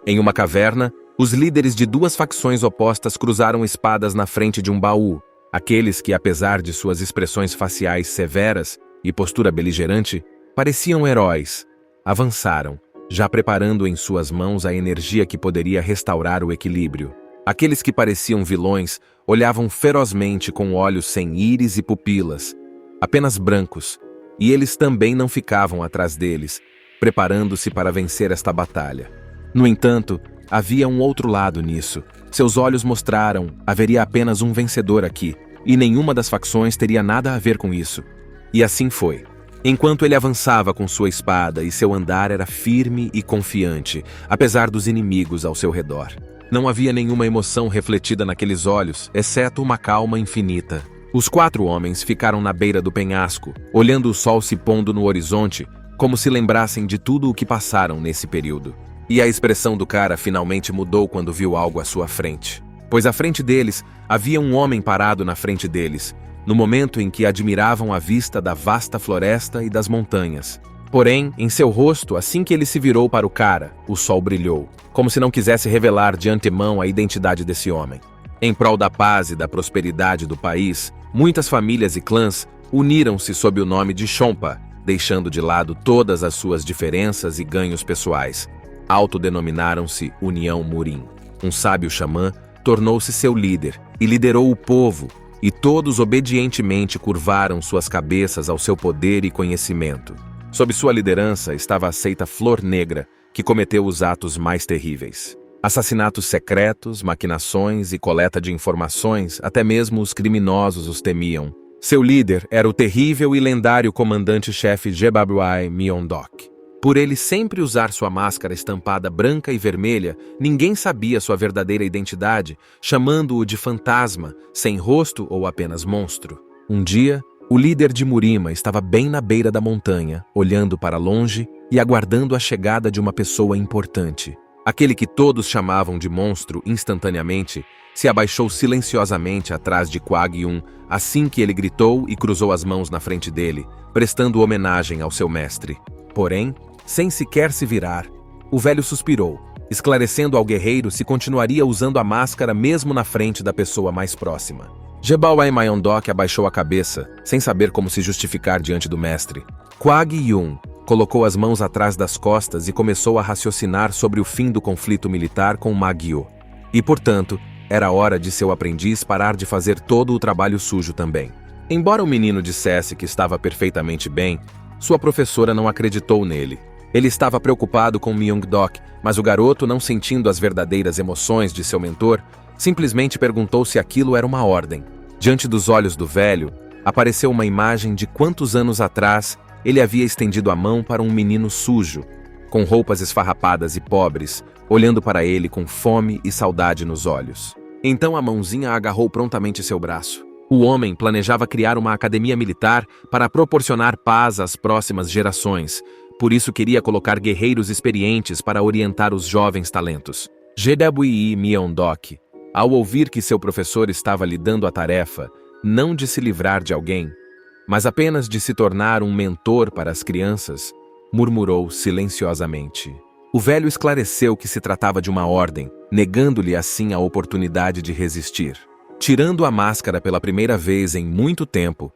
Em uma caverna, os líderes de duas facções opostas cruzaram espadas na frente de um baú. Aqueles que, apesar de suas expressões faciais severas e postura beligerante, pareciam heróis, avançaram, já preparando em suas mãos a energia que poderia restaurar o equilíbrio. Aqueles que pareciam vilões olhavam ferozmente com olhos sem íris e pupilas, apenas brancos, e eles também não ficavam atrás deles, preparando-se para vencer esta batalha. No entanto, havia um outro lado nisso. Seus olhos mostraram, haveria apenas um vencedor aqui, e nenhuma das facções teria nada a ver com isso. E assim foi. Enquanto ele avançava com sua espada e seu andar era firme e confiante, apesar dos inimigos ao seu redor. Não havia nenhuma emoção refletida naqueles olhos, exceto uma calma infinita. Os 4 homens ficaram na beira do penhasco, olhando o sol se pondo no horizonte, como se lembrassem de tudo o que passaram nesse período. E a expressão do cara finalmente mudou quando viu algo à sua frente. Pois à frente deles, havia um homem parado na frente deles, no momento em que admiravam a vista da vasta floresta e das montanhas. Porém, em seu rosto, assim que ele se virou para o cara, o sol brilhou, como se não quisesse revelar de antemão a identidade desse homem. Em prol da paz e da prosperidade do país, muitas famílias e clãs uniram-se sob o nome de Shompa, deixando de lado todas as suas diferenças e ganhos pessoais. Autodenominaram-se União Murim. Um sábio xamã tornou-se seu líder e liderou o povo, e todos obedientemente curvaram suas cabeças ao seu poder e conhecimento. Sob sua liderança estava a seita Flor Negra, que cometeu os atos mais terríveis. Assassinatos secretos, maquinações e coleta de informações, até mesmo os criminosos os temiam. Seu líder era o terrível e lendário comandante-chefe Jebabwai Myeondok. Por ele sempre usar sua máscara estampada branca e vermelha, ninguém sabia sua verdadeira identidade, chamando-o de fantasma, sem rosto ou apenas monstro. Um dia, o líder de Murima estava bem na beira da montanha, olhando para longe e aguardando a chegada de uma pessoa importante. Aquele que todos chamavam de monstro instantaneamente, se abaixou silenciosamente atrás de Kwag-Yun assim que ele gritou e cruzou as mãos na frente dele, prestando homenagem ao seu mestre. Porém, sem sequer se virar, o velho suspirou, esclarecendo ao guerreiro se continuaria usando a máscara mesmo na frente da pessoa mais próxima. Jebabwai Myeondok abaixou a cabeça, sem saber como se justificar diante do mestre. Kwag-Yun colocou as mãos atrás das costas e começou a raciocinar sobre o fim do conflito militar com Magyo. E, portanto, era hora de seu aprendiz parar de fazer todo o trabalho sujo também. Embora o menino dissesse que estava perfeitamente bem, sua professora não acreditou nele. Ele estava preocupado com Myeongdok, mas o garoto, não sentindo as verdadeiras emoções de seu mentor, simplesmente perguntou se aquilo era uma ordem. Diante dos olhos do velho, apareceu uma imagem de quantos anos atrás ele havia estendido a mão para um menino sujo, com roupas esfarrapadas e pobres, olhando para ele com fome e saudade nos olhos. Então a mãozinha agarrou prontamente seu braço. O homem planejava criar uma academia militar para proporcionar paz às próximas gerações, por isso queria colocar guerreiros experientes para orientar os jovens talentos. Jebabwai Myeondok, ao ouvir que seu professor estava lhe dando a tarefa, não de se livrar de alguém, mas apenas de se tornar um mentor para as crianças, murmurou silenciosamente. O velho esclareceu que se tratava de uma ordem, negando-lhe assim a oportunidade de resistir. Tirando a máscara pela primeira vez em muito tempo,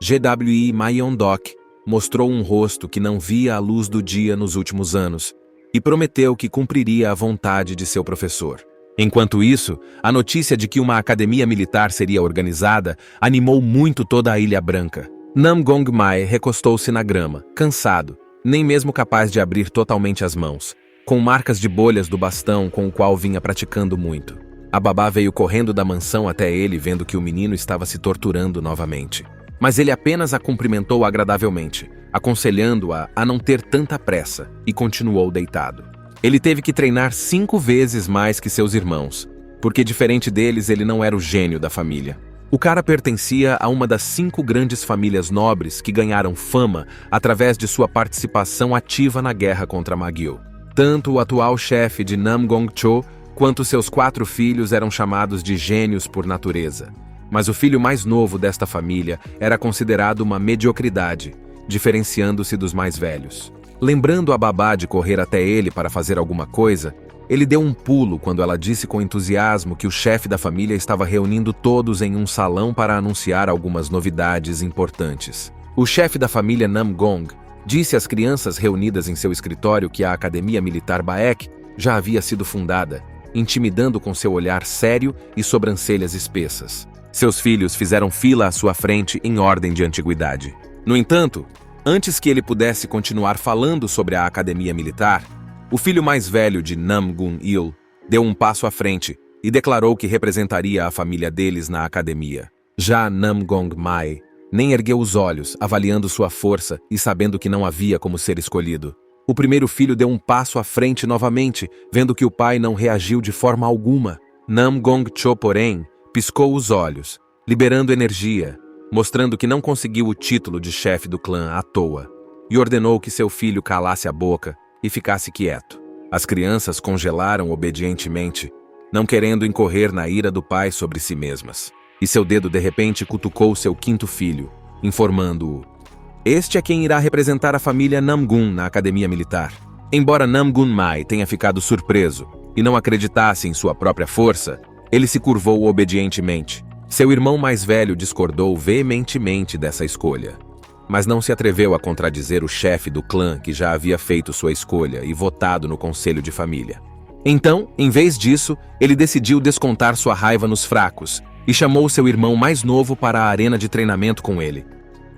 Jebabwai Myeondok mostrou um rosto que não via a luz do dia nos últimos anos e prometeu que cumpriria a vontade de seu professor. Enquanto isso, a notícia de que uma academia militar seria organizada animou muito toda a Ilha Branca. Namgongmae recostou-se na grama, cansado, nem mesmo capaz de abrir totalmente as mãos, com marcas de bolhas do bastão com o qual vinha praticando muito. A babá veio correndo da mansão até ele, vendo que o menino estava se torturando novamente. Mas ele apenas a cumprimentou agradavelmente, aconselhando-a a não ter tanta pressa, e continuou deitado. Ele teve que treinar 5 vezes mais que seus irmãos, porque diferente deles ele não era o gênio da família. O cara pertencia a uma das 5 grandes famílias nobres que ganharam fama através de sua participação ativa na guerra contra Magyo. Tanto o atual chefe de Namgongcho quanto seus 4 filhos eram chamados de gênios por natureza. Mas o filho mais novo desta família era considerado uma mediocridade, diferenciando-se dos mais velhos. Lembrando a babá de correr até ele para fazer alguma coisa, ele deu um pulo quando ela disse com entusiasmo que o chefe da família estava reunindo todos em um salão para anunciar algumas novidades importantes. O chefe da família Namgong disse às crianças reunidas em seu escritório que a Academia Militar Baek já havia sido fundada, intimidando com seu olhar sério e sobrancelhas espessas. Seus filhos fizeram fila à sua frente em ordem de antiguidade. No entanto, antes que ele pudesse continuar falando sobre a Academia Militar, o filho mais velho de Namgun-il deu um passo à frente e declarou que representaria a família deles na academia. Já Namgong-mai nem ergueu os olhos, avaliando sua força e sabendo que não havia como ser escolhido. O primeiro filho deu um passo à frente novamente, vendo que o pai não reagiu de forma alguma. Namgong-cho, porém, piscou os olhos, liberando energia, mostrando que não conseguiu o título de chefe do clã à toa, e ordenou que seu filho calasse a boca e ficasse quieto. As crianças congelaram obedientemente, não querendo incorrer na ira do pai sobre si mesmas. E seu dedo de repente cutucou seu quinto filho, informando-o: "Este é quem irá representar a família Namgun na Academia Militar." Embora Namgun-mai tenha ficado surpreso e não acreditasse em sua própria força, ele se curvou obedientemente. Seu irmão mais velho discordou veementemente dessa escolha, mas não se atreveu a contradizer o chefe do clã que já havia feito sua escolha e votado no conselho de família. Então, em vez disso, ele decidiu descontar sua raiva nos fracos e chamou seu irmão mais novo para a arena de treinamento com ele.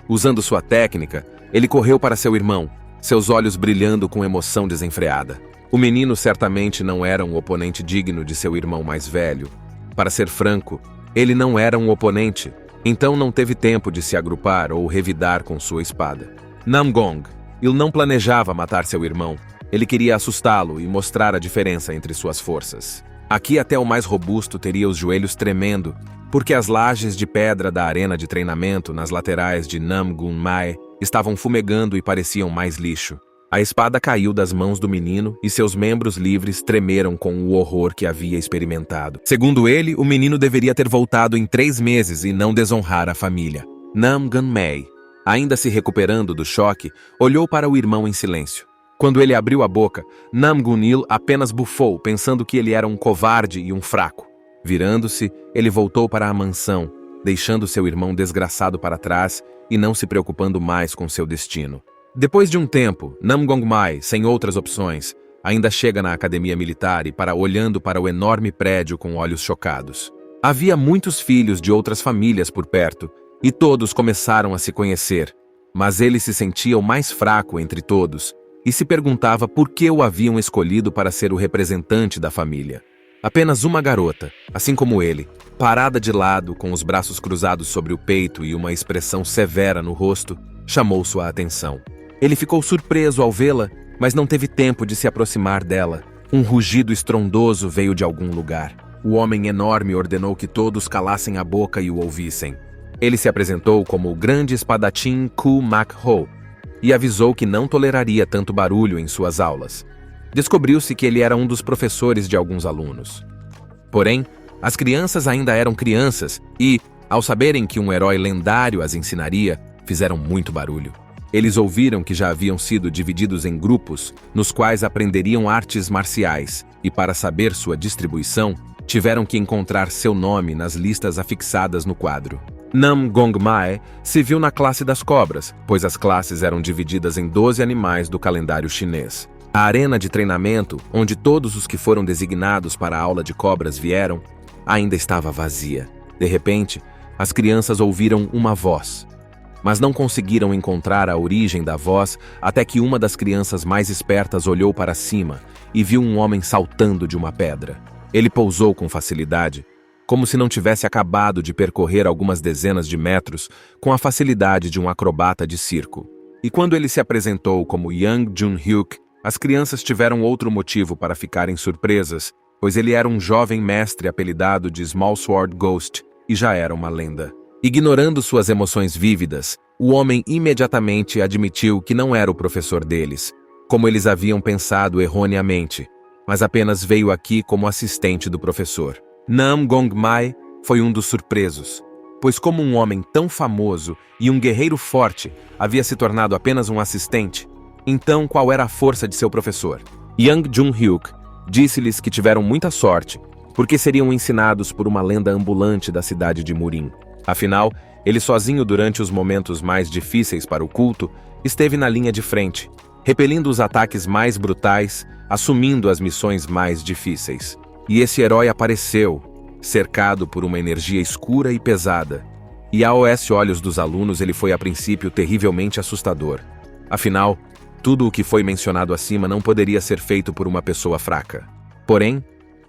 Usando sua técnica, ele correu para seu irmão, seus olhos brilhando com emoção desenfreada. O menino certamente não era um oponente digno de seu irmão mais velho. Para ser franco, ele não era um oponente, então não teve tempo de se agrupar ou revidar com sua espada. Namgong, ele não planejava matar seu irmão. Ele queria assustá-lo e mostrar a diferença entre suas forças. Aqui até o mais robusto teria os joelhos tremendo, porque as lajes de pedra da arena de treinamento nas laterais de Namgun-mai estavam fumegando e pareciam mais lixo. A espada caiu das mãos do menino e seus membros livres tremeram com o horror que havia experimentado. Segundo ele, o menino deveria ter voltado em 3 meses e não desonrar a família. Namgun-mai, ainda se recuperando do choque, olhou para o irmão em silêncio. Quando ele abriu a boca, Namgun-il apenas bufou, pensando que ele era um covarde e um fraco. Virando-se, ele voltou para a mansão, deixando seu irmão desgraçado para trás e não se preocupando mais com seu destino. Depois de um tempo, Namgong-mai, sem outras opções, ainda chega na academia militar e para olhando para o enorme prédio com olhos chocados. Havia muitos filhos de outras famílias por perto, e todos começaram a se conhecer, mas ele se sentia o mais fraco entre todos, e se perguntava por que o haviam escolhido para ser o representante da família. Apenas uma garota, assim como ele, parada de lado, com os braços cruzados sobre o peito e uma expressão severa no rosto, chamou sua atenção. Ele ficou surpreso ao vê-la, mas não teve tempo de se aproximar dela. Um rugido estrondoso veio de algum lugar. O homem enorme ordenou que todos calassem a boca e o ouvissem. Ele se apresentou como o grande espadachim Ku Mak-ho e avisou que não toleraria tanto barulho em suas aulas. Descobriu-se que ele era um dos professores de alguns alunos. Porém, as crianças ainda eram crianças e, ao saberem que um herói lendário as ensinaria, fizeram muito barulho. Eles ouviram que já haviam sido divididos em grupos, nos quais aprenderiam artes marciais, e para saber sua distribuição, tiveram que encontrar seu nome nas listas afixadas no quadro. Namgong-mai se viu na classe das cobras, pois as classes eram divididas em 12 animais do calendário chinês. A arena de treinamento, onde todos os que foram designados para a aula de cobras vieram, ainda estava vazia. De repente, as crianças ouviram uma voz, mas não conseguiram encontrar a origem da voz até que uma das crianças mais espertas olhou para cima e viu um homem saltando de uma pedra. Ele pousou com facilidade, como se não tivesse acabado de percorrer algumas dezenas de metros com a facilidade de um acrobata de circo. E quando ele se apresentou como Yang Jun-hyuk, as crianças tiveram outro motivo para ficarem surpresas, pois ele era um jovem mestre apelidado de Small Sword Ghost e já era uma lenda. Ignorando suas emoções vívidas, o homem imediatamente admitiu que não era o professor deles, como eles haviam pensado erroneamente, mas apenas veio aqui como assistente do professor. Namgong-mai foi um dos surpresos, pois como um homem tão famoso e um guerreiro forte havia se tornado apenas um assistente, Então, qual era a força de seu professor? Yang Jun-hyuk disse-lhes que tiveram muita sorte, porque seriam ensinados por uma lenda ambulante da cidade de Murim. Afinal, ele sozinho durante os momentos mais difíceis para o culto, esteve na linha de frente, repelindo os ataques mais brutais, assumindo as missões mais difíceis. E esse herói apareceu, cercado por uma energia escura e pesada. E aos olhos dos alunos ele foi a princípio terrivelmente assustador. Afinal, tudo o que foi mencionado acima não poderia ser feito por uma pessoa fraca. Porém,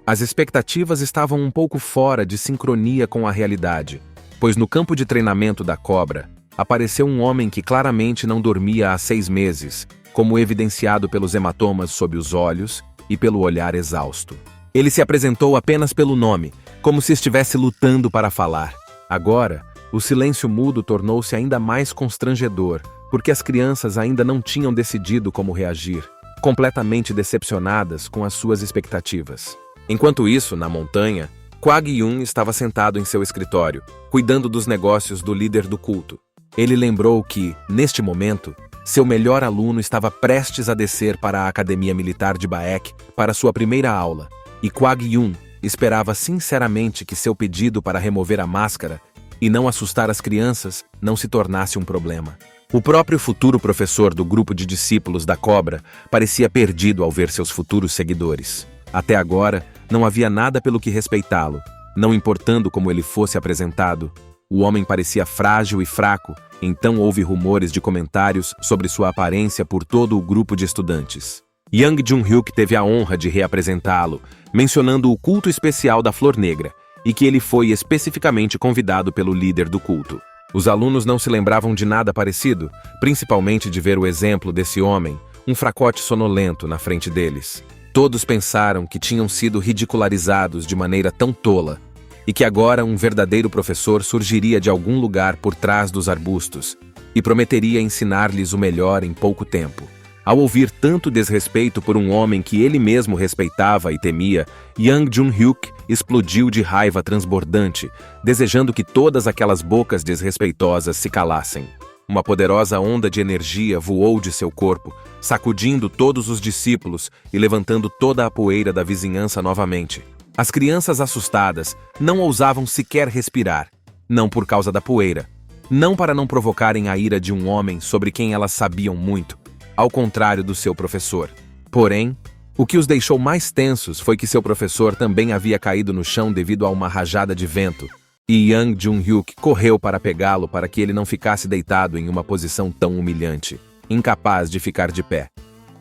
as expectativas estavam um pouco fora de sincronia com a realidade, pois no campo de treinamento da cobra, apareceu um homem que claramente não dormia há 6 meses, como evidenciado pelos hematomas sob os olhos e pelo olhar exausto. Ele se apresentou apenas pelo nome, como se estivesse lutando para falar. Agora, o silêncio mudo tornou-se ainda mais constrangedor, porque as crianças ainda não tinham decidido como reagir, completamente decepcionadas com as suas expectativas. Enquanto isso, na montanha, Kwag-yun estava sentado em seu escritório, cuidando dos negócios do líder do culto. Ele lembrou que, neste momento, seu melhor aluno estava prestes a descer para a Academia Militar de Baek para sua primeira aula, e Kwag-yun esperava sinceramente que seu pedido para remover a máscara e não assustar as crianças não se tornasse um problema. O próprio futuro professor do grupo de discípulos da cobra parecia perdido ao ver seus futuros seguidores. Até agora, não havia nada pelo que respeitá-lo, não importando como ele fosse apresentado. O homem parecia frágil e fraco, então houve rumores de comentários sobre sua aparência por todo o grupo de estudantes. Yang Jun-hyuk teve a honra de reapresentá-lo, mencionando o culto especial da Flor Negra, e que ele foi especificamente convidado pelo líder do culto. Os alunos não se lembravam de nada parecido, principalmente de ver o exemplo desse homem, um fracote sonolento na frente deles. Todos pensaram que tinham sido ridicularizados de maneira tão tola, e que agora um verdadeiro professor surgiria de algum lugar por trás dos arbustos, e prometeria ensinar-lhes o melhor em pouco tempo. Ao ouvir tanto desrespeito por um homem que ele mesmo respeitava e temia, Yang Jun-hyuk explodiu de raiva transbordante, desejando que todas aquelas bocas desrespeitosas se calassem. Uma poderosa onda de energia voou de seu corpo, sacudindo todos os discípulos e levantando toda a poeira da vizinhança novamente. As crianças assustadas não ousavam sequer respirar, não por causa da poeira, não para não provocarem a ira de um homem sobre quem elas sabiam muito, ao contrário do seu professor. Porém, o que os deixou mais tensos foi que seu professor também havia caído no chão devido a uma rajada de vento, e Yang Jun-hyuk correu para pegá-lo para que ele não ficasse deitado em uma posição tão humilhante, incapaz de ficar de pé,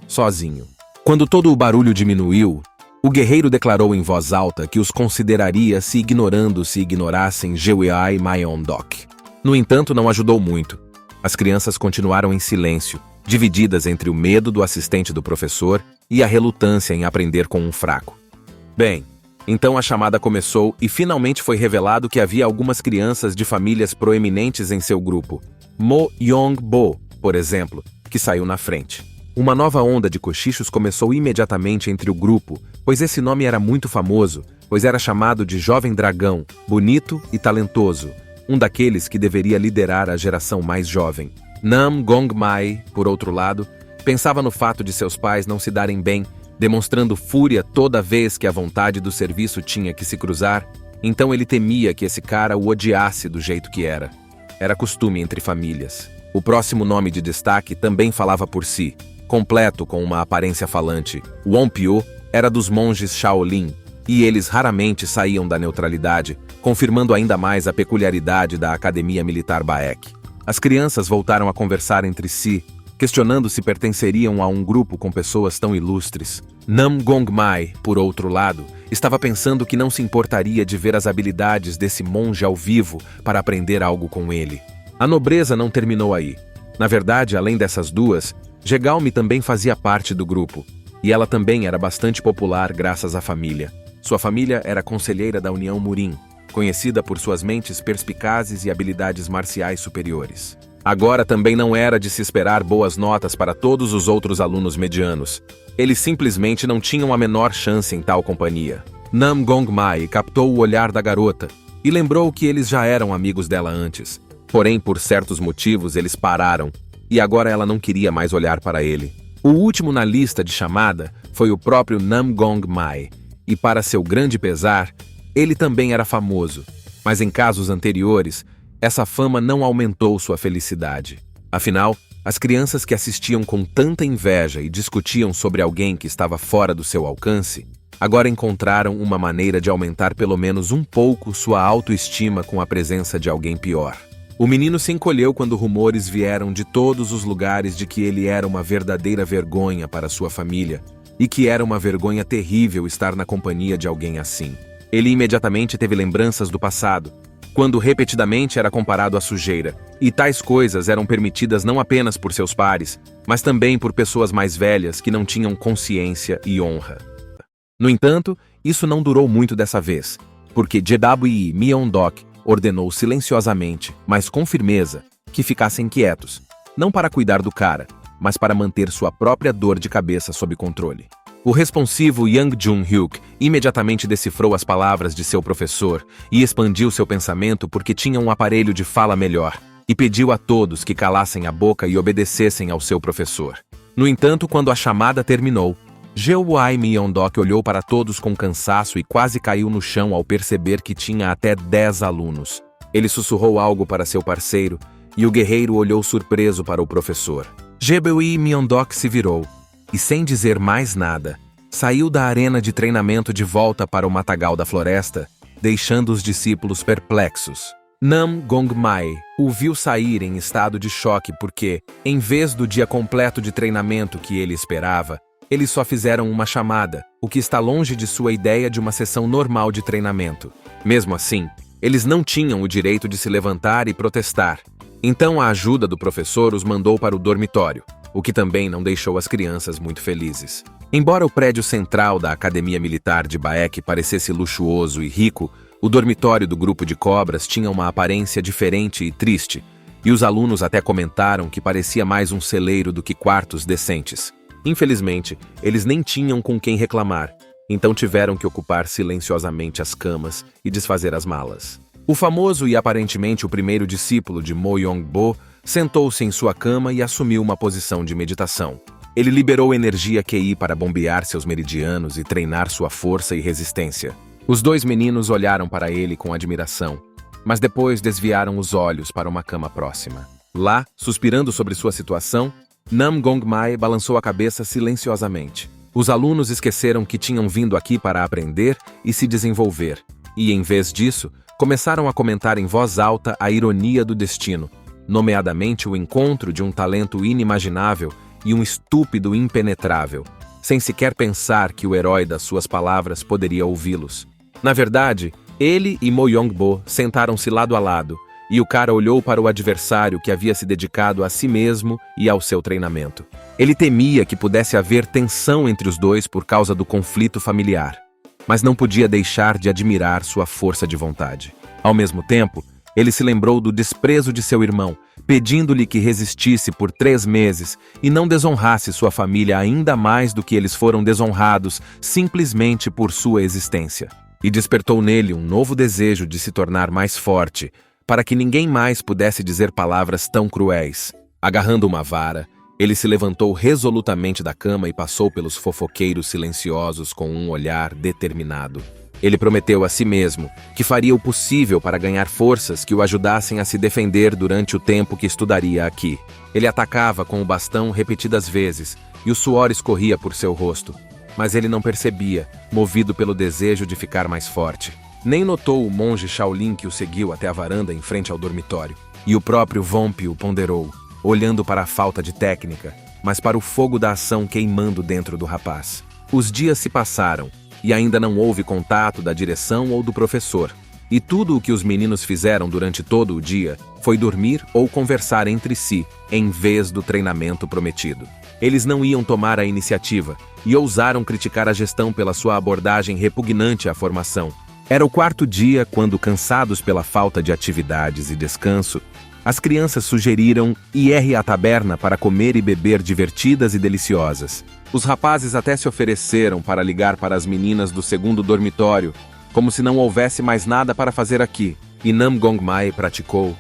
sozinho. Quando todo o barulho diminuiu, o guerreiro declarou em voz alta que os consideraria se ignorassem Jeweai Myeondok. No entanto, não ajudou muito. As crianças continuaram em silêncio, divididas entre o medo do assistente do professor e a relutância em aprender com um fraco. Bem, então a chamada começou e finalmente foi revelado que havia algumas crianças de famílias proeminentes em seu grupo. Mo Yong-bo, por exemplo, que saiu na frente. Uma nova onda de cochichos começou imediatamente entre o grupo, pois esse nome era muito famoso, pois era chamado de Jovem Dragão, bonito e talentoso, um daqueles que deveria liderar a geração mais jovem. Nam Gong-mai, por outro lado, pensava no fato de seus pais não se darem bem, demonstrando fúria toda vez que a vontade do serviço tinha que se cruzar, então ele temia que esse cara o odiasse do jeito que era. Era costume entre famílias. O próximo nome de destaque também falava por si, completo com uma aparência falante. Won-pyo era dos monges Shaolin, e eles raramente saíam da neutralidade, confirmando ainda mais a peculiaridade da Academia Militar Baek. As crianças voltaram a conversar entre si, questionando se pertenceriam a um grupo com pessoas tão ilustres. Nam Gong-mai, por outro lado, estava pensando que não se importaria de ver as habilidades desse monge ao vivo para aprender algo com ele. A nobreza não terminou aí. Na verdade, além dessas duas, Jegalme também fazia parte do grupo, e ela também era bastante popular graças à família. Sua família era conselheira da União Murim, conhecida por suas mentes perspicazes e habilidades marciais superiores. Agora também não era de se esperar boas notas para todos os outros alunos medianos. Eles simplesmente não tinham a menor chance em tal companhia. Nam Gong-mai captou o olhar da garota e lembrou que eles já eram amigos dela antes. Porém, por certos motivos, eles pararam, e agora ela não queria mais olhar para ele. O último na lista de chamada foi o próprio Nam Gong Mai, e para seu grande pesar, ele também era famoso, mas em casos anteriores, essa fama não aumentou sua felicidade. Afinal, as crianças que assistiam com tanta inveja e discutiam sobre alguém que estava fora do seu alcance, agora encontraram uma maneira de aumentar pelo menos um pouco sua autoestima com a presença de alguém pior. O menino se encolheu quando rumores vieram de todos os lugares de que ele era uma verdadeira vergonha para sua família e que era uma vergonha terrível estar na companhia de alguém assim. Ele imediatamente teve lembranças do passado, quando repetidamente era comparado à sujeira, e tais coisas eram permitidas não apenas por seus pares, mas também por pessoas mais velhas que não tinham consciência e honra. No entanto, isso não durou muito dessa vez, porque Jwi Myeong-dok ordenou silenciosamente, mas com firmeza, que ficassem quietos, não para cuidar do cara, mas para manter sua própria dor de cabeça sob controle. O responsivo Yang Jun-hyuk imediatamente decifrou as palavras de seu professor e expandiu seu pensamento porque tinha um aparelho de fala melhor, e pediu a todos que calassem a boca e obedecessem ao seu professor. No entanto, quando a chamada terminou, Jwi Myeong-dok olhou para todos com cansaço e quase caiu no chão ao perceber que tinha até 10 alunos. Ele sussurrou algo para seu parceiro, e o guerreiro olhou surpreso para o professor. Jwi Myeong-dok se virou, e sem dizer mais nada, saiu da arena de treinamento de volta para o matagal da floresta, deixando os discípulos perplexos. Nam Gong Mai o viu sair em estado de choque porque, em vez do dia completo de treinamento que ele esperava, eles só fizeram uma chamada, o que está longe de sua ideia de uma sessão normal de treinamento. Mesmo assim, eles não tinham o direito de se levantar e protestar. Então a ajuda do professor os mandou para o dormitório, o que também não deixou as crianças muito felizes. Embora o prédio central da Academia Militar de Baek parecesse luxuoso e rico, o dormitório do grupo de cobras tinha uma aparência diferente e triste, e os alunos até comentaram que parecia mais um celeiro do que quartos decentes. Infelizmente, eles nem tinham com quem reclamar, então tiveram que ocupar silenciosamente as camas e desfazer as malas. O famoso e aparentemente o primeiro discípulo de Mo Yong-bo sentou-se em sua cama e assumiu uma posição de meditação. Ele liberou energia QI para bombear seus meridianos e treinar sua força e resistência. Os dois meninos olharam para ele com admiração, mas depois desviaram os olhos para uma cama próxima. Lá, suspirando sobre sua situação, Nam Gong Mai balançou a cabeça silenciosamente. Os alunos esqueceram que tinham vindo aqui para aprender e se desenvolver, e em vez disso, começaram a comentar em voz alta a ironia do destino, nomeadamente o encontro de um talento inimaginável e um estúpido impenetrável, sem sequer pensar que o herói das suas palavras poderia ouvi-los. Na verdade, ele e Mo Yong-bo sentaram-se lado a lado, e o cara olhou para o adversário que havia se dedicado a si mesmo e ao seu treinamento. Ele temia que pudesse haver tensão entre os dois por causa do conflito familiar, mas não podia deixar de admirar sua força de vontade. Ao mesmo tempo, ele se lembrou do desprezo de seu irmão, pedindo-lhe que resistisse por 3 meses e não desonrasse sua família ainda mais do que eles foram desonrados simplesmente por sua existência. E despertou nele um novo desejo de se tornar mais forte, para que ninguém mais pudesse dizer palavras tão cruéis. Agarrando uma vara, ele se levantou resolutamente da cama e passou pelos fofoqueiros silenciosos com um olhar determinado. Ele prometeu a si mesmo que faria o possível para ganhar forças que o ajudassem a se defender durante o tempo que estudaria aqui. Ele atacava com o bastão repetidas vezes e o suor escorria por seu rosto, mas ele não percebia, movido pelo desejo de ficar mais forte. Nem notou o monge Shaolin que o seguiu até a varanda em frente ao dormitório. E o próprio Vomp o ponderou, olhando para a falta de técnica, mas para o fogo da ação queimando dentro do rapaz. Os dias se passaram, e ainda não houve contato da direção ou do professor. E tudo o que os meninos fizeram durante todo o dia foi dormir ou conversar entre si, em vez do treinamento prometido. Eles não iam tomar a iniciativa, e ousaram criticar a gestão pela sua abordagem repugnante à formação. Era o 4º dia quando, cansados pela falta de atividades e descanso, as crianças sugeriram ir à taberna para comer e beber divertidas e deliciosas. Os rapazes até se ofereceram para ligar para as meninas do 2º dormitório, como se não houvesse mais nada para fazer aqui. E Nam Gongmai praticou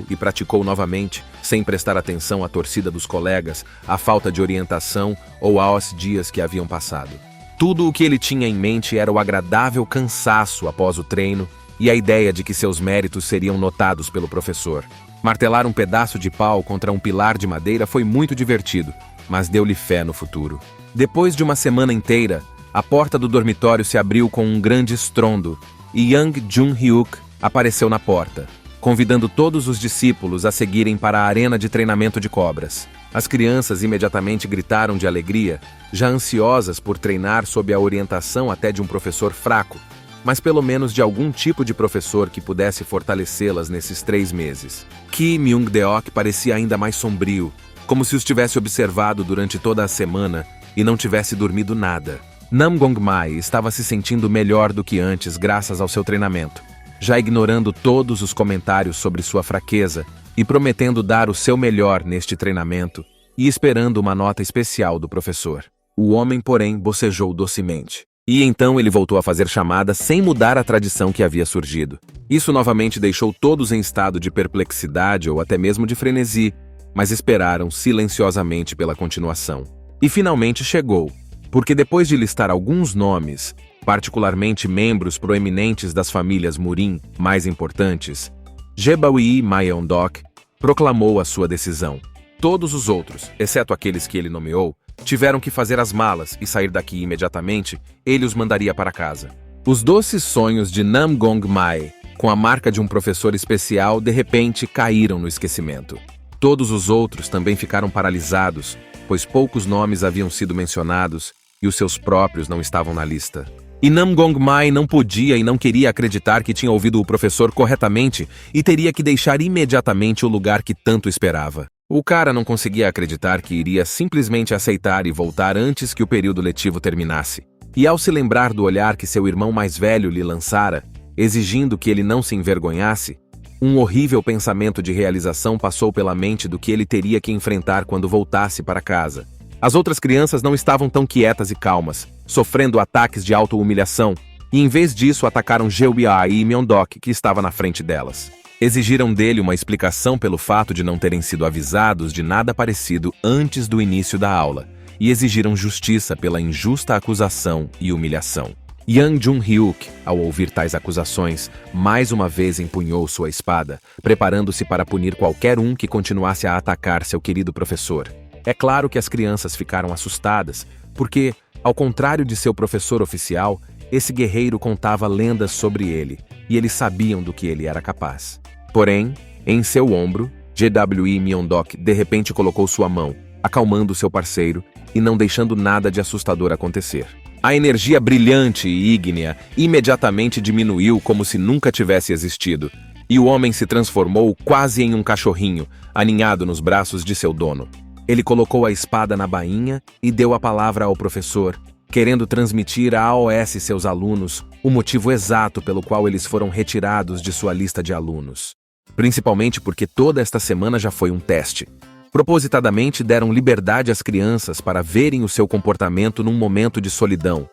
e praticou novamente, sem prestar atenção à torcida dos colegas, à falta de orientação ou aos dias que haviam passado. Tudo o que ele tinha em mente era o agradável cansaço após o treino e a ideia de que seus méritos seriam notados pelo professor. Martelar um pedaço de pau contra um pilar de madeira foi muito divertido, mas deu-lhe fé no futuro. Depois de uma semana inteira, a porta do dormitório se abriu com um grande estrondo e Yang Jun-hyuk apareceu na porta, convidando todos os discípulos a seguirem para a arena de treinamento de cobras. As crianças imediatamente gritaram de alegria, já ansiosas por treinar sob a orientação até de um professor fraco, mas pelo menos de algum tipo de professor que pudesse fortalecê-las nesses 3 meses. Kim Myung-deok parecia ainda mais sombrio, como se os tivesse observado durante toda a semana e não tivesse dormido nada. Nam Gongmai estava se sentindo melhor do que antes graças ao seu treinamento, já ignorando todos os comentários sobre sua fraqueza e prometendo dar o seu melhor neste treinamento e esperando uma nota especial do professor. O homem, porém, bocejou docemente. E então ele voltou a fazer chamadas sem mudar a tradição que havia surgido. Isso novamente deixou todos em estado de perplexidade ou até mesmo de frenesi, mas esperaram silenciosamente pela continuação. E finalmente chegou, porque depois de listar alguns nomes, particularmente membros proeminentes das famílias Murin mais importantes, Jebaui Myeondok proclamou a sua decisão. Todos os outros, exceto aqueles que ele nomeou, tiveram que fazer as malas e sair daqui imediatamente, ele os mandaria para casa. Os doces sonhos de Nam Gongmai, com a marca de um professor especial, de repente caíram no esquecimento. Todos os outros também ficaram paralisados, pois poucos nomes haviam sido mencionados e os seus próprios não estavam na lista. E Nam Gongmai não podia e não queria acreditar que tinha ouvido o professor corretamente e teria que deixar imediatamente o lugar que tanto esperava. O cara não conseguia acreditar que iria simplesmente aceitar e voltar antes que o período letivo terminasse. E ao se lembrar do olhar que seu irmão mais velho lhe lançara, exigindo que ele não se envergonhasse, um horrível pensamento de realização passou pela mente do que ele teria que enfrentar quando voltasse para casa. As outras crianças não estavam tão quietas e calmas, sofrendo ataques de auto-humilhação, e em vez disso atacaram Jeoya e Myeondok, que estava na frente delas. Exigiram dele uma explicação pelo fato de não terem sido avisados de nada parecido antes do início da aula, e exigiram justiça pela injusta acusação e humilhação. Yang Jun-hyuk, ao ouvir tais acusações, mais uma vez empunhou sua espada, preparando-se para punir qualquer um que continuasse a atacar seu querido professor. É claro que as crianças ficaram assustadas, porque, ao contrário de seu professor oficial, esse guerreiro contava lendas sobre ele, e eles sabiam do que ele era capaz. Porém, em seu ombro, Jebaui Myeondok de repente colocou sua mão, acalmando seu parceiro e não deixando nada de assustador acontecer. A energia brilhante e ígnea imediatamente diminuiu como se nunca tivesse existido, e o homem se transformou quase em um cachorrinho, aninhado nos braços de seu dono. Ele colocou a espada na bainha e deu a palavra ao professor, querendo transmitir a AOS seus alunos o motivo exato pelo qual eles foram retirados de sua lista de alunos. Principalmente porque toda esta semana já foi um teste. Propositadamente deram liberdade às crianças para verem o seu comportamento num momento de solidão,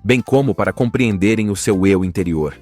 bem como para compreenderem o seu eu interior.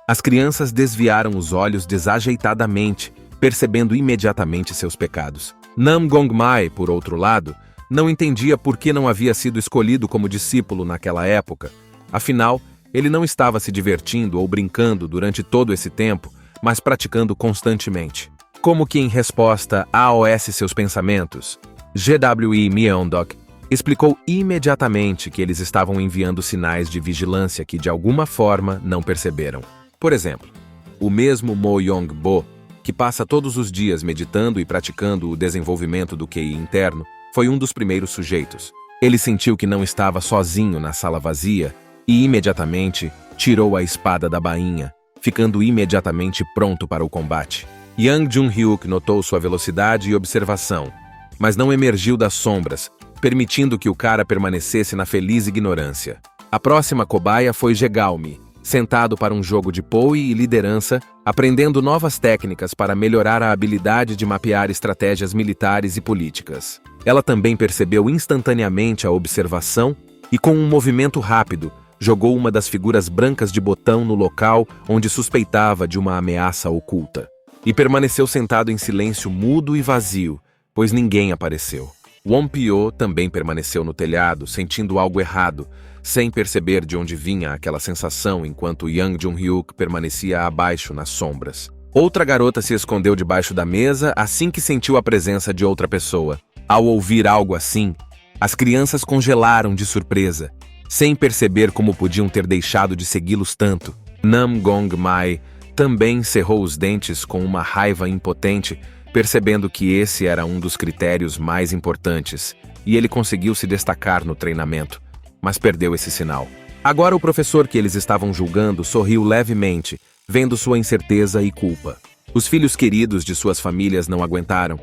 As crianças desviaram os olhos desajeitadamente, percebendo imediatamente seus pecados. Nam Gongmai, por outro lado, não entendia por que não havia sido escolhido como discípulo naquela época. Afinal, ele não estava se divertindo ou brincando durante todo esse tempo, mas praticando constantemente. Como que em resposta a AOS seus pensamentos, Jebaui Myeondok explicou imediatamente que eles estavam enviando sinais de vigilância que de alguma forma não perceberam. Por exemplo, o mesmo Mo Yong-bo, que passa todos os dias meditando e praticando o desenvolvimento do QI interno, foi um dos primeiros sujeitos. Ele sentiu que não estava sozinho na sala vazia e imediatamente tirou a espada da bainha, ficando imediatamente pronto para o combate. Yang Jun-hyuk notou sua velocidade e observação, mas não emergiu das sombras, permitindo que o cara permanecesse na feliz ignorância. A próxima cobaia foi Jegalmi, sentado para um jogo de poe e liderança, aprendendo novas técnicas para melhorar a habilidade de mapear estratégias militares e políticas. Ela também percebeu instantaneamente a observação e, com um movimento rápido, jogou uma das figuras brancas de botão no local onde suspeitava de uma ameaça oculta. E permaneceu sentado em silêncio mudo e vazio, pois ninguém apareceu. Won-pyo também permaneceu no telhado, sentindo algo errado, sem perceber de onde vinha aquela sensação enquanto Yang Jun-hyuk permanecia abaixo nas sombras. Outra garota se escondeu debaixo da mesa assim que sentiu a presença de outra pessoa. Ao ouvir algo assim, as crianças congelaram de surpresa, sem perceber como podiam ter deixado de segui-los tanto. Nam Gong-mai também cerrou os dentes com uma raiva impotente, percebendo que esse era um dos critérios mais importantes, e ele conseguiu se destacar no treinamento, mas perdeu esse sinal. Agora o professor que eles estavam julgando sorriu levemente, vendo sua incerteza e culpa. Os filhos queridos de suas famílias não aguentaram.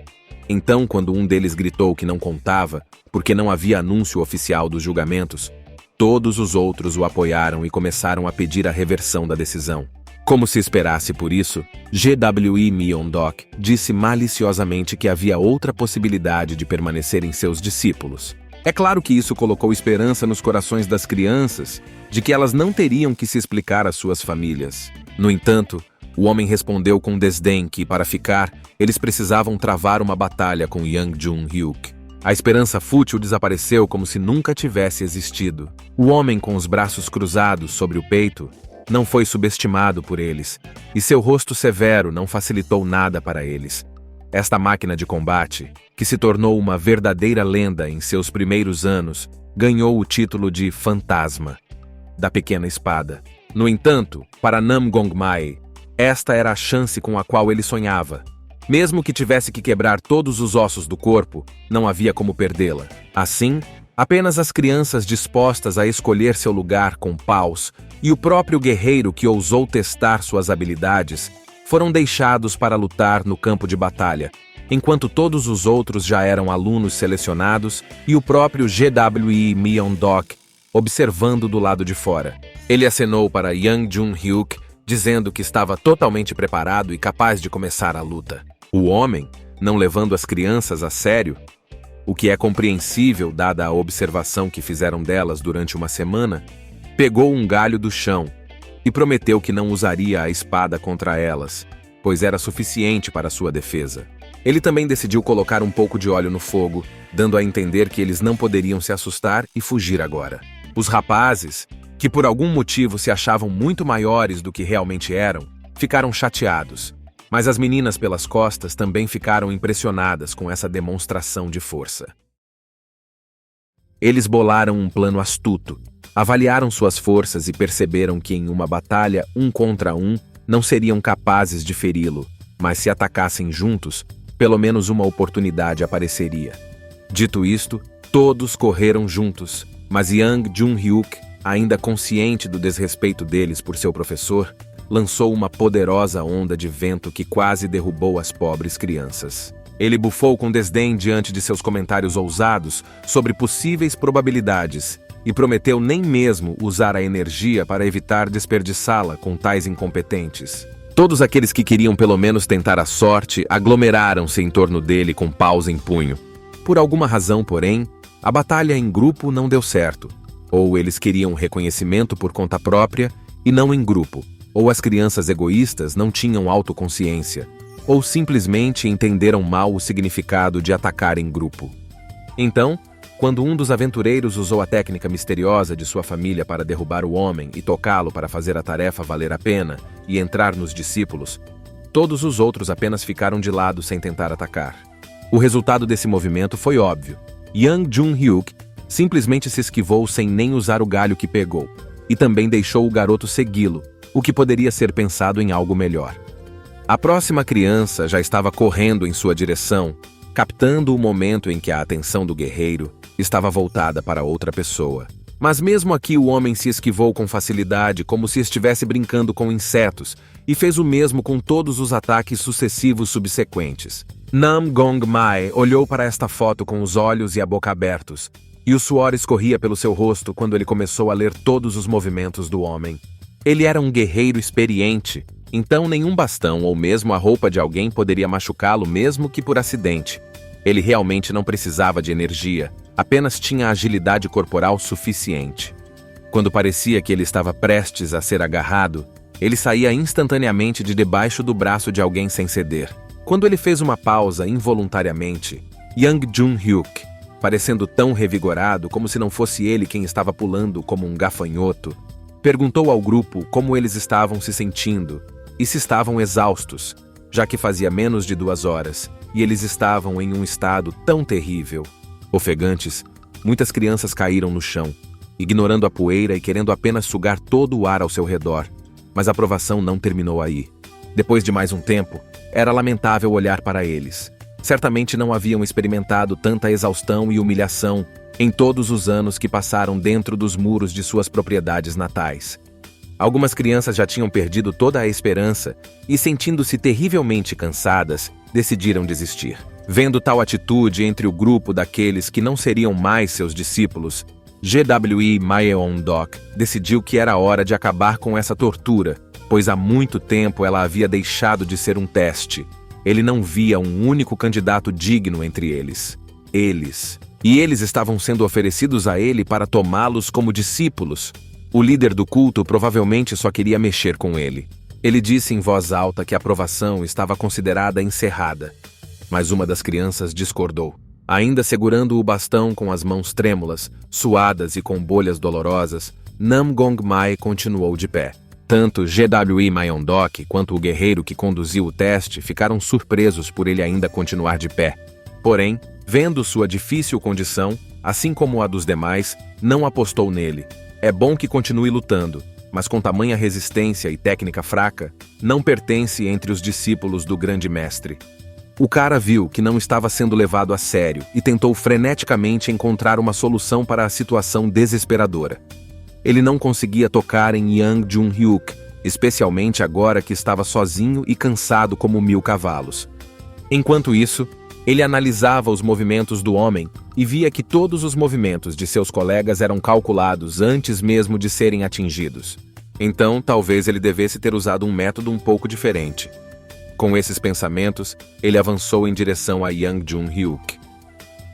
Então, quando um deles gritou que não contava, porque não havia anúncio oficial dos julgamentos, todos os outros o apoiaram e começaram a pedir a reversão da decisão. Como se esperasse por isso, GWE Myeon-dok disse maliciosamente que havia outra possibilidade de permanecerem seus discípulos. É claro que isso colocou esperança nos corações das crianças, de que elas não teriam que se explicar às suas famílias. No entanto, o homem respondeu com desdém que, para ficar, eles precisavam travar uma batalha com Yang Jun-hyuk. A esperança fútil desapareceu como se nunca tivesse existido. O homem com os braços cruzados sobre o peito não foi subestimado por eles, e seu rosto severo não facilitou nada para eles. Esta máquina de combate, que se tornou uma verdadeira lenda em seus primeiros anos, ganhou o título de Fantasma da Pequena Espada. No entanto, para Nam Gong-mai, esta era a chance com a qual ele sonhava. Mesmo que tivesse que quebrar todos os ossos do corpo, não havia como perdê-la. Assim, apenas as crianças dispostas a escolher seu lugar com paus e o próprio guerreiro que ousou testar suas habilidades foram deixados para lutar no campo de batalha, enquanto todos os outros já eram alunos selecionados e o próprio GWE Myeon-dok observando do lado de fora. Ele acenou para Yang Jun-hyuk, dizendo que estava totalmente preparado e capaz de começar a luta. O homem, não levando as crianças a sério, o que é compreensível dada a observação que fizeram delas durante uma semana, pegou um galho do chão e prometeu que não usaria a espada contra elas, pois era suficiente para sua defesa. Ele também decidiu colocar um pouco de óleo no fogo, dando a entender que eles não poderiam se assustar e fugir agora. Os rapazes, que por algum motivo se achavam muito maiores do que realmente eram, ficaram chateados, mas as meninas pelas costas também ficaram impressionadas com essa demonstração de força. Eles bolaram um plano astuto, avaliaram suas forças e perceberam que em uma batalha 1 contra 1 não seriam capazes de feri-lo, mas se atacassem juntos, pelo menos uma oportunidade apareceria. Dito isto, todos correram juntos, mas Yang Jun-hyuk, ainda consciente do desrespeito deles por seu professor, lançou uma poderosa onda de vento que quase derrubou as pobres crianças. Ele bufou com desdém diante de seus comentários ousados sobre possíveis probabilidades e prometeu nem mesmo usar a energia para evitar desperdiçá-la com tais incompetentes. Todos aqueles que queriam pelo menos tentar a sorte aglomeraram-se em torno dele com paus em punho. Por alguma razão, porém, a batalha em grupo não deu certo. Ou eles queriam reconhecimento por conta própria e não em grupo, ou as crianças egoístas não tinham autoconsciência, ou simplesmente entenderam mal o significado de atacar em grupo. Então, quando um dos aventureiros usou a técnica misteriosa de sua família para derrubar o homem e tocá-lo para fazer a tarefa valer a pena e entrar nos discípulos, todos os outros apenas ficaram de lado sem tentar atacar. O resultado desse movimento foi óbvio. Yang Jun-hyuk simplesmente se esquivou sem nem usar o galho que pegou, e também deixou o garoto segui-lo, o que poderia ser pensado em algo melhor. A próxima criança já estava correndo em sua direção, captando o momento em que a atenção do guerreiro estava voltada para outra pessoa. Mas mesmo aqui o homem se esquivou com facilidade, como se estivesse brincando com insetos, e fez o mesmo com todos os ataques sucessivos subsequentes. Nam Gong-mai olhou para esta foto com os olhos e a boca abertos, e o suor escorria pelo seu rosto quando ele começou a ler todos os movimentos do homem. Ele era um guerreiro experiente, então nenhum bastão ou mesmo a roupa de alguém poderia machucá-lo mesmo que por acidente. Ele realmente não precisava de energia, apenas tinha agilidade corporal suficiente. Quando parecia que ele estava prestes a ser agarrado, ele saía instantaneamente de debaixo do braço de alguém sem ceder. Quando ele fez uma pausa involuntariamente, Yang Jun-hyuk, parecendo tão revigorado como se não fosse ele quem estava pulando como um gafanhoto, perguntou ao grupo como eles estavam se sentindo e se estavam exaustos, já que fazia menos de 2 horas e eles estavam em um estado tão terrível. Ofegantes, muitas crianças caíram no chão, ignorando a poeira e querendo apenas sugar todo o ar ao seu redor. Mas a provação não terminou aí. Depois de mais um tempo, era lamentável olhar para eles. Certamente não haviam experimentado tanta exaustão e humilhação em todos os anos que passaram dentro dos muros de suas propriedades natais. Algumas crianças já tinham perdido toda a esperança e, sentindo-se terrivelmente cansadas, decidiram desistir. Vendo tal atitude entre o grupo daqueles que não seriam mais seus discípulos, GWE Myeon-dok decidiu que era hora de acabar com essa tortura, pois há muito tempo ela havia deixado de ser um teste. Ele não via um único candidato digno entre eles. E eles estavam sendo oferecidos a ele para tomá-los como discípulos. O líder do culto provavelmente só queria mexer com ele. Ele disse em voz alta que a provação estava considerada encerrada. Mas uma das crianças discordou. Ainda segurando o bastão com as mãos trêmulas, suadas e com bolhas dolorosas, Nam Gong-mai continuou de pé. Tanto GWE Myeon-dok quanto o guerreiro que conduziu o teste ficaram surpresos por ele ainda continuar de pé. Porém, vendo sua difícil condição, assim como a dos demais, não apostou nele. É bom que continue lutando, mas com tamanha resistência e técnica fraca, não pertence entre os discípulos do grande mestre. O cara viu que não estava sendo levado a sério e tentou freneticamente encontrar uma solução para a situação desesperadora. Ele não conseguia tocar em Yang Jun-hyuk, especialmente agora que estava sozinho e cansado como 1000 cavalos. Enquanto isso, ele analisava os movimentos do homem e via que todos os movimentos de seus colegas eram calculados antes mesmo de serem atingidos. Então, talvez ele devesse ter usado um método um pouco diferente. Com esses pensamentos, ele avançou em direção a Yang Jun-hyuk.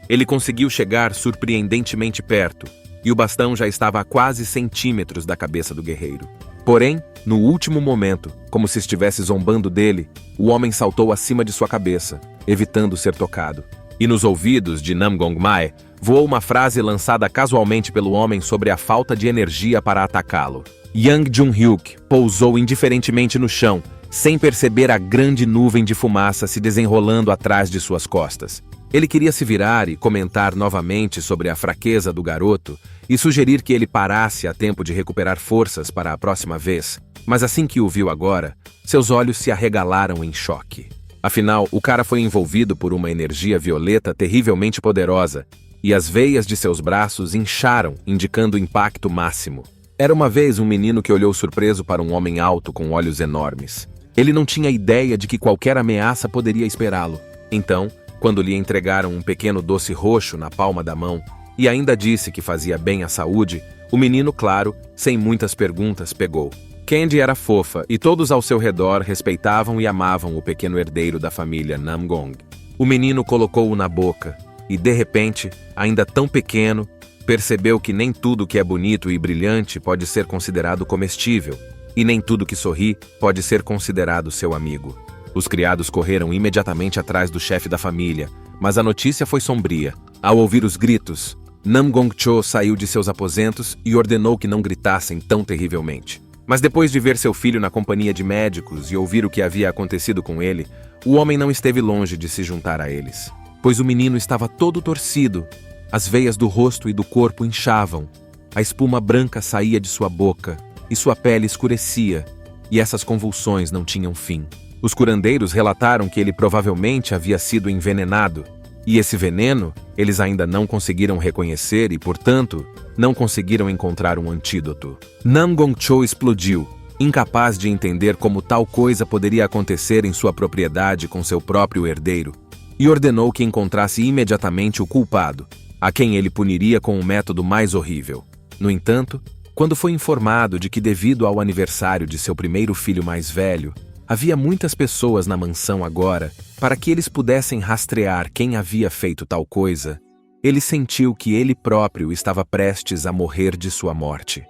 Ele conseguiu chegar surpreendentemente perto, e o bastão já estava a quase centímetros da cabeça do guerreiro. Porém, no último momento, como se estivesse zombando dele, o homem saltou acima de sua cabeça, evitando ser tocado. E nos ouvidos de Nam Gong-mai, voou uma frase lançada casualmente pelo homem sobre a falta de energia para atacá-lo. Yang Jun-hyuk pousou indiferentemente no chão, sem perceber a grande nuvem de fumaça se desenrolando atrás de suas costas. Ele queria se virar e comentar novamente sobre a fraqueza do garoto e sugerir que ele parasse a tempo de recuperar forças para a próxima vez, mas assim que o viu agora, seus olhos se arregalaram em choque. Afinal, o cara foi envolvido por uma energia violeta terrivelmente poderosa, e as veias de seus braços incharam, indicando o impacto máximo. Era uma vez um menino que olhou surpreso para um homem alto com olhos enormes. Ele não tinha ideia de que qualquer ameaça poderia esperá-lo. Então, quando lhe entregaram um pequeno doce roxo na palma da mão, e ainda disse que fazia bem à saúde, o menino, claro, sem muitas perguntas, pegou. Candy era fofa e todos ao seu redor respeitavam e amavam o pequeno herdeiro da família Namgong. O menino colocou-o na boca e, de repente, ainda tão pequeno, percebeu que nem tudo que é bonito e brilhante pode ser considerado comestível, e nem tudo que sorri pode ser considerado seu amigo. Os criados correram imediatamente atrás do chefe da família, mas a notícia foi sombria. Ao ouvir os gritos, Nam Gong-cho saiu de seus aposentos e ordenou que não gritassem tão terrivelmente. Mas depois de ver seu filho na companhia de médicos e ouvir o que havia acontecido com ele, o homem não esteve longe de se juntar a eles, pois o menino estava todo torcido, as veias do rosto e do corpo inchavam, a espuma branca saía de sua boca e sua pele escurecia, e essas convulsões não tinham fim. Os curandeiros relataram que ele provavelmente havia sido envenenado, e esse veneno eles ainda não conseguiram reconhecer e, portanto, não conseguiram encontrar um antídoto. Nam Gong-cho explodiu, incapaz de entender como tal coisa poderia acontecer em sua propriedade com seu próprio herdeiro, e ordenou que encontrasse imediatamente o culpado, a quem ele puniria com o método mais horrível. No entanto, quando foi informado de que, devido ao aniversário de seu primeiro filho mais velho, havia muitas pessoas na mansão agora para que eles pudessem rastrear quem havia feito tal coisa, ele sentiu que ele próprio estava prestes a morrer de sua morte.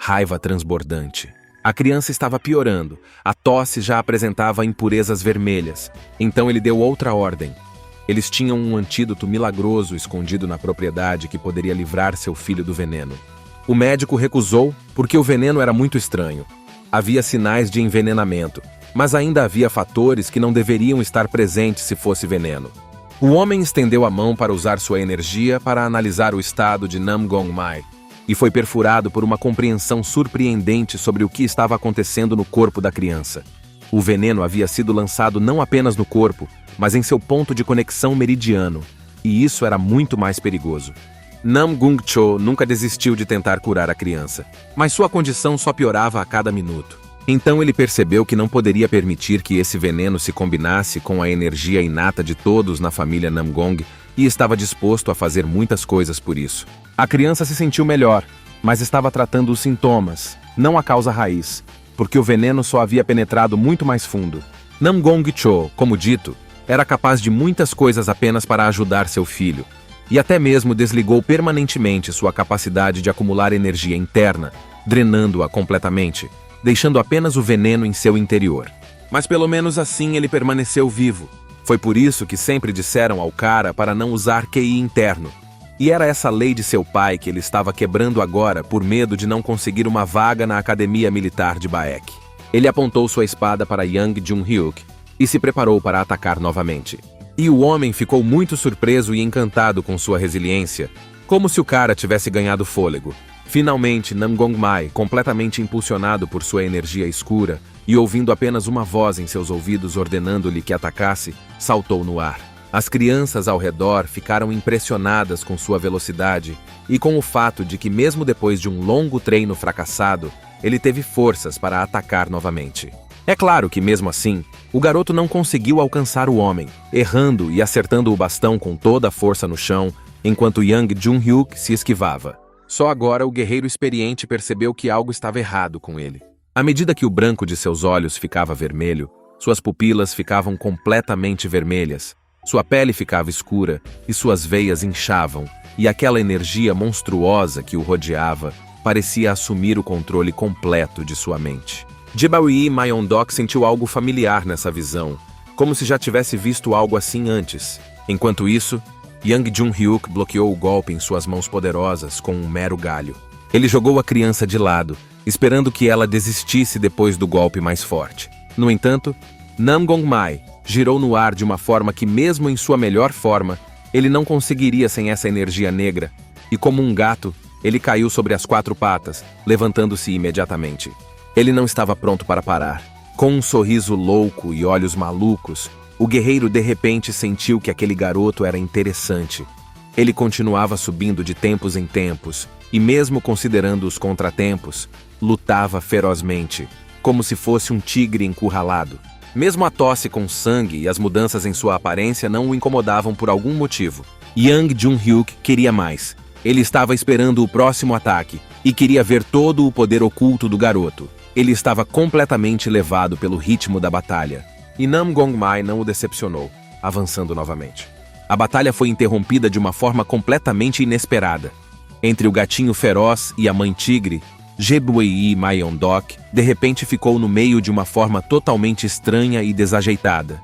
raiva transbordante. A criança estava piorando, a tosse já apresentava impurezas vermelhas, então ele deu outra ordem. Eles tinham um antídoto milagroso escondido na propriedade que poderia livrar seu filho do veneno. O médico recusou porque o veneno era muito estranho. Havia sinais de envenenamento, mas ainda havia fatores que não deveriam estar presentes se fosse veneno. O homem estendeu a mão para usar sua energia para analisar o estado de Nam Gong Mai e foi perfurado por uma compreensão surpreendente sobre o que estava acontecendo no corpo da criança. O veneno havia sido lançado não apenas no corpo, mas em seu ponto de conexão meridiano, e isso era muito mais perigoso. Nam Gung Cho nunca desistiu de tentar curar a criança, mas sua condição só piorava a cada minuto. Então ele percebeu que não poderia permitir que esse veneno se combinasse com a energia inata de todos na família Namgong e estava disposto a fazer muitas coisas por isso. A criança se sentiu melhor, mas estava tratando os sintomas, não a causa raiz, porque o veneno só havia penetrado muito mais fundo. Nam Gong Cho, como dito, era capaz de muitas coisas apenas para ajudar seu filho, e até mesmo desligou permanentemente sua capacidade de acumular energia interna, drenando-a completamente, deixando apenas o veneno em seu interior. Mas pelo menos assim ele permaneceu vivo. Foi por isso que sempre disseram ao cara para não usar QI interno. E era essa lei de seu pai que ele estava quebrando agora por medo de não conseguir uma vaga na academia militar de Baek. Ele apontou sua espada para Yang Jun-hyuk e se preparou para atacar novamente. E o homem ficou muito surpreso e encantado com sua resiliência, como se o cara tivesse ganhado fôlego. Finalmente, Nam Gong Mai, completamente impulsionado por sua energia escura e ouvindo apenas uma voz em seus ouvidos ordenando-lhe que atacasse, saltou no ar. As crianças ao redor ficaram impressionadas com sua velocidade e com o fato de que, mesmo depois de um longo treino fracassado, ele teve forças para atacar novamente. É claro que, mesmo assim, o garoto não conseguiu alcançar o homem, errando e acertando o bastão com toda a força no chão, enquanto Yang Jun-hyuk se esquivava. Só agora o guerreiro experiente percebeu que algo estava errado com ele. À medida que o branco de seus olhos ficava vermelho, suas pupilas ficavam completamente vermelhas, sua pele ficava escura e suas veias inchavam, e aquela energia monstruosa que o rodeava parecia assumir o controle completo de sua mente. Jibawi Mayondok sentiu algo familiar nessa visão, como se já tivesse visto algo assim antes. Enquanto isso, Yang Jun-hyuk bloqueou o golpe em suas mãos poderosas com um mero galho. Ele jogou a criança de lado, esperando que ela desistisse depois do golpe mais forte. No entanto, Nam Gong Mai girou no ar de uma forma que, mesmo em sua melhor forma, ele não conseguiria sem essa energia negra, e como um gato, ele caiu sobre as 4 patas, levantando-se imediatamente. Ele não estava pronto para parar. Com um sorriso louco e olhos malucos, o guerreiro de repente sentiu que aquele garoto era interessante. Ele continuava subindo de tempos em tempos, e mesmo considerando os contratempos, lutava ferozmente, como se fosse um tigre encurralado. Mesmo a tosse com sangue e as mudanças em sua aparência não o incomodavam por algum motivo. Yang Jun-hyuk queria mais. Ele estava esperando o próximo ataque e queria ver todo o poder oculto do garoto. Ele estava completamente levado pelo ritmo da batalha. E Nam Gong Mai não o decepcionou, avançando novamente. A batalha foi interrompida de uma forma completamente inesperada. Entre o gatinho feroz e a mãe tigre, Jibawi Mayondok de repente ficou no meio de uma forma totalmente estranha e desajeitada.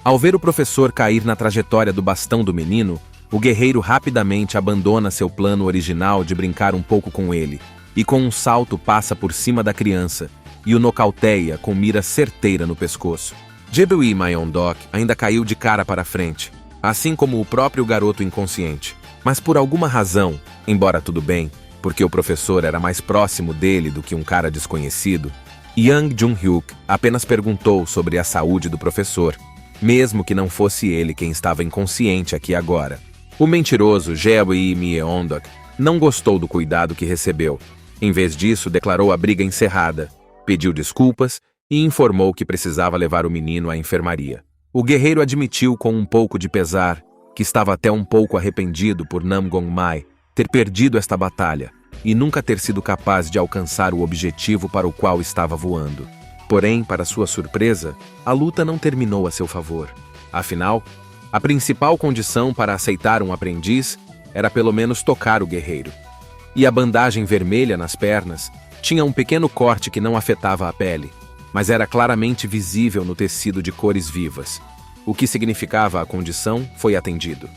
Ao ver o professor cair na trajetória do bastão do menino, o guerreiro rapidamente abandona seu plano original de brincar um pouco com ele, e com um salto passa por cima da criança e o nocauteia com mira certeira no pescoço. Jibawi Mayondok ainda caiu de cara para frente, assim como o próprio garoto inconsciente. Mas por alguma razão, embora tudo bem, porque o professor era mais próximo dele do que um cara desconhecido, Yang Jun-hyuk apenas perguntou sobre a saúde do professor, mesmo que não fosse ele quem estava inconsciente aqui agora. O mentiroso Jibawi Mayondok não gostou do cuidado que recebeu. Em vez disso, declarou a briga encerrada, pediu desculpas e informou que precisava levar o menino à enfermaria. O guerreiro admitiu com um pouco de pesar que estava até um pouco arrependido por Nam Gong Mai ter perdido esta batalha e nunca ter sido capaz de alcançar o objetivo para o qual estava voando. Porém, para sua surpresa, a luta não terminou a seu favor. Afinal, a principal condição para aceitar um aprendiz era pelo menos tocar o guerreiro. E a bandagem vermelha nas pernas Tinha um pequeno corte que não afetava a pele, mas era claramente visível no tecido de cores vivas. O que significava a condição foi atendido.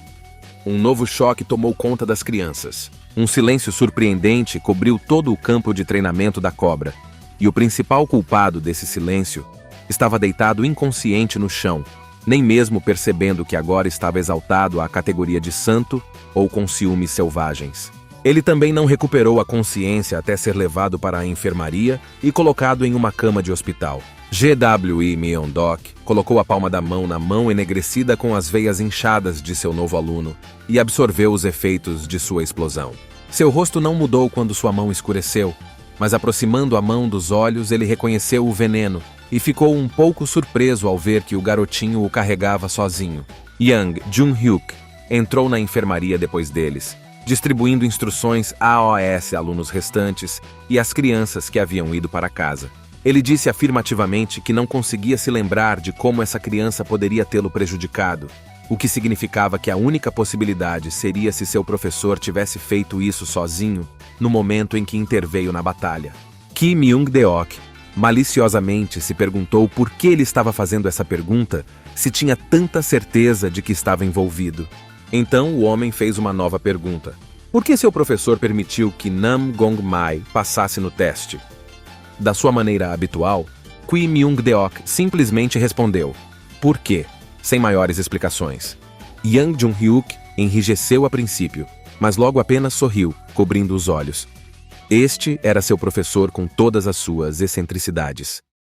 Um novo choque tomou conta das crianças. Um silêncio surpreendente cobriu todo o campo de treinamento da cobra, e o principal culpado desse silêncio estava deitado inconsciente no chão, nem mesmo percebendo que agora estava exaltado à categoria de santo ou com ciúmes selvagens. Ele também não recuperou a consciência até ser levado para a enfermaria e colocado em uma cama de hospital. G.W.E. Myeondok colocou a palma da mão na mão enegrecida com as veias inchadas de seu novo aluno e absorveu os efeitos de sua explosão. Seu rosto não mudou quando sua mão escureceu, mas aproximando a mão dos olhos ele reconheceu o veneno e ficou um pouco surpreso ao ver que o garotinho o carregava sozinho. Yang Jung-hyuk entrou na enfermaria depois deles, distribuindo instruções aos alunos restantes e às crianças que haviam ido para casa. Ele disse afirmativamente que não conseguia se lembrar de como essa criança poderia tê-lo prejudicado, o que significava que a única possibilidade seria se seu professor tivesse feito isso sozinho no momento em que interveio na batalha. Kim Myung-deok maliciosamente se perguntou por que ele estava fazendo essa pergunta se tinha tanta certeza de que estava envolvido. Então o homem fez uma nova pergunta. Por que seu professor permitiu que Nam Gong-mai passasse no teste? Da sua maneira habitual, Kim Myung-deok simplesmente respondeu, por quê? Sem maiores explicações. Yang Jung-hyuk enrijeceu a princípio, mas logo apenas sorriu, cobrindo os olhos. Este era seu professor com todas as suas excentricidades.